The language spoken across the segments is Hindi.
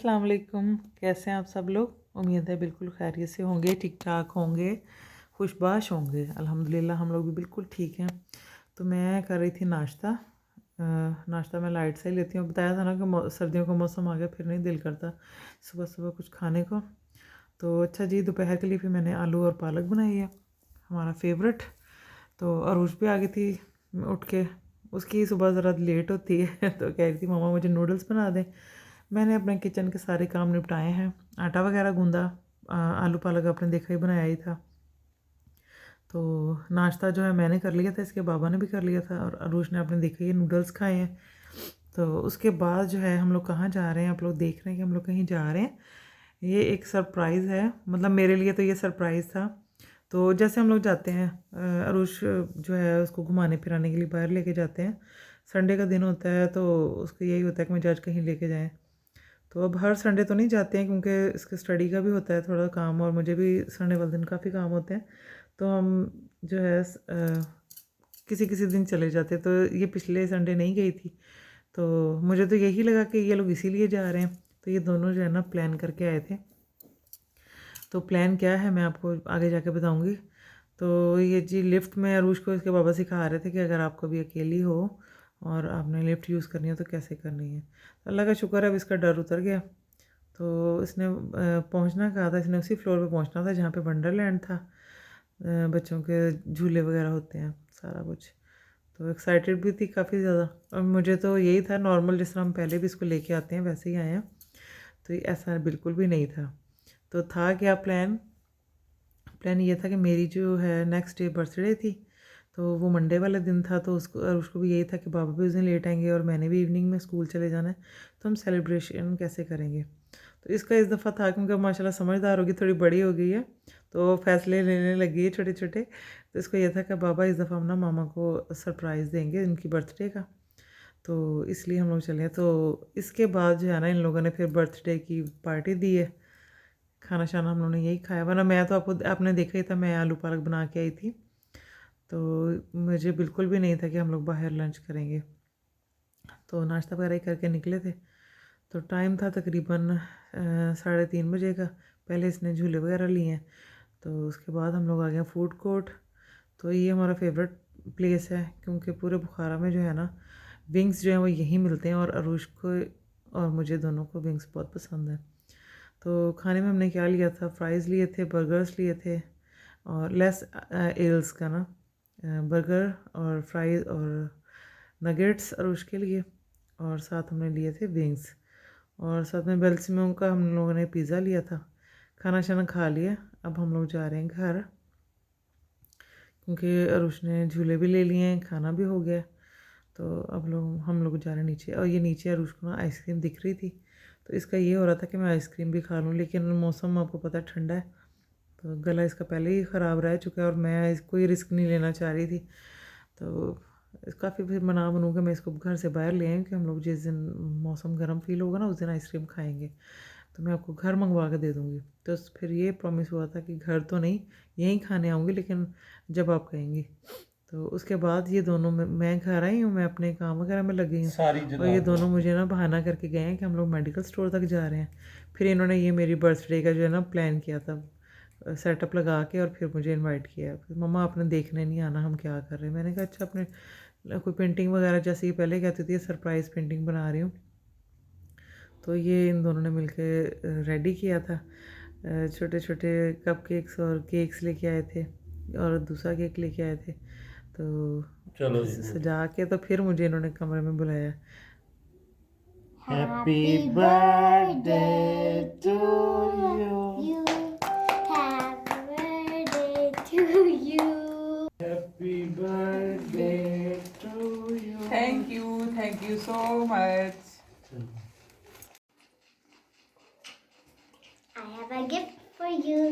अस्सलाम वालेकुम। कैसे हैं आप सब लोग? उम्मीद है बिल्कुल खैरियत से होंगे, ठीक ठाक होंगे, खुशबाश होंगे। अल्हम्दुलिल्लाह हम लोग भी बिल्कुल ठीक हैं। तो मैं कर रही थी नाश्ता। नाश्ता मैं लाइट से ही लेती हूँ। बताया था ना कि सर्दियों का मौसम आ गया, फिर नहीं दिल करता सुबह सुबह कुछ खाने को। तो अच्छा जी, दोपहर के लिए फिर मैंने आलू और पालक बनाई है, हमारा फेवरेट। तो अरूज भी आ गई थी उठ के। उसकी सुबह ज़रा लेट होती है तो कह रही थी मम्मा मुझे नूडल्स बना दें। मैंने अपने किचन के सारे काम निपटाए हैं, आटा वगैरह गूंदा। आलू पालक आपने देखा ही बनाया ही था। तो नाश्ता जो है मैंने कर लिया था, इसके बाबा ने भी कर लिया था, और अरूज ने आपने देखा ही नूडल्स खाए हैं। तो उसके बाद जो है हम लोग कहाँ जा रहे हैं, आप लोग देख रहे हैं कि हम लोग कहीं जा रहे हैं। ये एक सरप्राइज़ है, मतलब मेरे लिए तो ये सरप्राइज़ था। तो जैसे हम लोग जाते हैं, अरुष जो है उसको घुमाने फिराने के लिए बाहर लेके जाते हैं। संडे का दिन होता है तो उसको यही होता है कि मुझे आज कहीं लेके जाएं। तो अब हर संडे तो नहीं जाते हैं क्योंकि इसके स्टडी का भी होता है थोड़ा काम, और मुझे भी संडे वाले दिन काफ़ी काम होते हैं। तो हम जो है किसी किसी दिन चले जाते। तो ये पिछले संडे नहीं गई थी, तो मुझे तो यही लगा कि ये लोग इसीलिए जा रहे हैं। तो ये दोनों जो है ना प्लान करके आए थे। तो प्लान क्या है मैं आपको आगे जाके बताऊंगी। तो ये जी लिफ्ट में अरूज को इसके बाबा सिखा रहे थे कि अगर आप कभी अकेली हो और आपने लिफ्ट यूज़ करनी है तो कैसे करनी है। तो अल्लाह का शुक्र है अब इसका डर उतर गया। तो इसने पहुंचना कहा था, इसने उसी फ्लोर पे पहुंचना था जहाँ पे वंडरलैंड था, बच्चों के झूले वगैरह होते हैं सारा कुछ। तो एक्साइटेड भी थी काफ़ी ज़्यादा, और मुझे तो यही था नॉर्मल जिस तरह हम पहले भी इसको लेके आते हैं वैसे ही आए हैं। तो ऐसा बिल्कुल भी नहीं था। तो था क्या प्लान, प्लान ये था कि मेरी जो है नेक्स्ट डे बर्थडे थी। तो वो मंडे वाला दिन था, तो उसको भी यही था कि बाबा भी उस दिन लेट आएंगे और मैंने भी इवनिंग में स्कूल चले जाना है। तो हम सेलिब्रेशन कैसे करेंगे। तो इसका इस दफ़ा था क्योंकि माशाल्लाह समझदार होगी, थोड़ी बड़ी हो गई है, तो फैसले लेने लगी है छोटे छोटे। तो इसको यह था कि बाबा इस दफ़ा हम ना मामा को सरप्राइज़ देंगे इनकी बर्थडे का। तो इसलिए हम लोग चले। तो इसके बाद जो है ना इन लोगों ने फिर बर्थडे की पार्टी दी है। खाना शाना हम लोगों ने यही खाया, वरना मैं तो आपने देखा ही था, मैं आलू पालक बना के आई थी। तो मुझे बिल्कुल भी नहीं था कि हम लोग बाहर लंच करेंगे। तो नाश्ता वगैरह ही करके निकले थे। तो टाइम था तकरीबन 3:30 बजे का। पहले इसने झूले वगैरह लिए हैं, तो उसके बाद हम लोग आ गए फूड कोर्ट। तो ये हमारा फेवरेट प्लेस है क्योंकि पूरे बुखारा में जो है ना विंग्स जो हैं वो यहीं मिलते हैं, और अरूश को और मुझे दोनों को विंग्स बहुत पसंद है। तो खाने में हमने क्या लिया था, फ्राइज़ लिए थे, बर्गर्स लिए थे, और लेस एल्स का ना बर्गर और फ्राइज़ और नगेट्स और उसके लिए, और साथ हमने लिए थे विंग्स, और साथ में बेल्सिमो का हम लोगों ने पिज़्ज़ा लिया था। खाना शाना खा लिया, अब हम लोग जा रहे हैं घर क्योंकि अरुष ने झूले भी ले लिए हैं, खाना भी हो गया। तो अब हम लोग जा रहे हैं नीचे, और ये नीचे अरुष को ना आइसक्रीम दिख रही थी। तो इसका ये हो रहा था कि मैं आइसक्रीम भी खा लूँ, लेकिन मौसम आपको पता है ठंडा है, तो गला इसका पहले ही ख़राब रह चुका है, और मैं इसको ही रिस्क नहीं लेना चाह रही थी। तो काफ़ी फिर मना बनू कि मैं इसको घर से बाहर ले आई कि हम लोग जिस दिन मौसम गर्म फील होगा ना उस दिन आइसक्रीम खाएंगे, तो मैं आपको घर मंगवा के दे दूँगी। तो फिर ये प्रॉमिस हुआ था कि घर तो नहीं, यहीं खाने आऊँगी, लेकिन जब आप कहेंगी। तो उसके बाद ये दोनों मैं घर आई हूँ, मैं अपने काम वगैरह में लगी हूँ, और ये दोनों मुझे ना बहाना करके गए हैं कि हम लोग मेडिकल स्टोर तक जा रहे हैं। फिर इन्होंने ये मेरी बर्थडे का जो है ना प्लान किया था, सेटअप लगा के, और फिर मुझे इनवाइट किया। फिर मम्मा आपने देखने नहीं आना हम क्या कर रहे हैं। मैंने कहा अच्छा, अपने कोई पेंटिंग वगैरह जैसे ये पहले कहती थी सरप्राइज़ पेंटिंग बना रही हूँ। तो ये इन दोनों ने मिलके रेडी किया था। छोटे छोटे कपकेक्स और केक्स लेके आए थे, और दूसरा केक लेके आए थे। तो चलो जी सजा के तो फिर मुझे इन्होंने कमरे में बुलाया। Happy birthday to you. Happy birthday to you. Happy birthday to you. Thank you so much. I have a gift for you.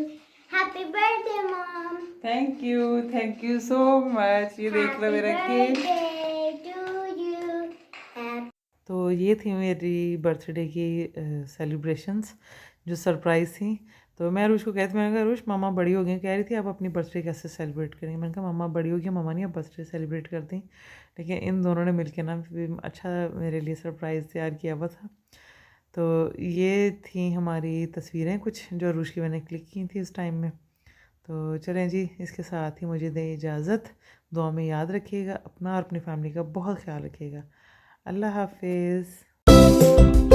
Happy birthday, Mom. Thank you so much. ये देख लो Happy मेरा cake. birthday to you. Happy तो ये थी मेरी बर्थडे की सेलिब्रेशंस जो सरप्राइज़ थी। तो मैं अरुष को कहती, मैंने कहा अरुष मामा बड़ी हो गई, कह रही थी आप अपनी बर्थडे कैसे सेलिब्रेट करेंगे। मैंने कहा मामा बड़ी हो गई, मामा नहीं अब बर्थडे सेलिब्रेट करती। लेकिन इन दोनों ने मिलके ना अच्छा मेरे लिए सरप्राइज़ तैयार किया हुआ था। तो ये थी हमारी तस्वीरें कुछ जो अरूश की मैंने क्लिक की थी उस टाइम में। तो चलें जी, इसके साथ ही मुझे दें इजाज़त। दुआ में याद रखिएगा अपना और अपनी फैमिली का बहुत ख्याल रखिएगा। अल्लाह हाफिज़।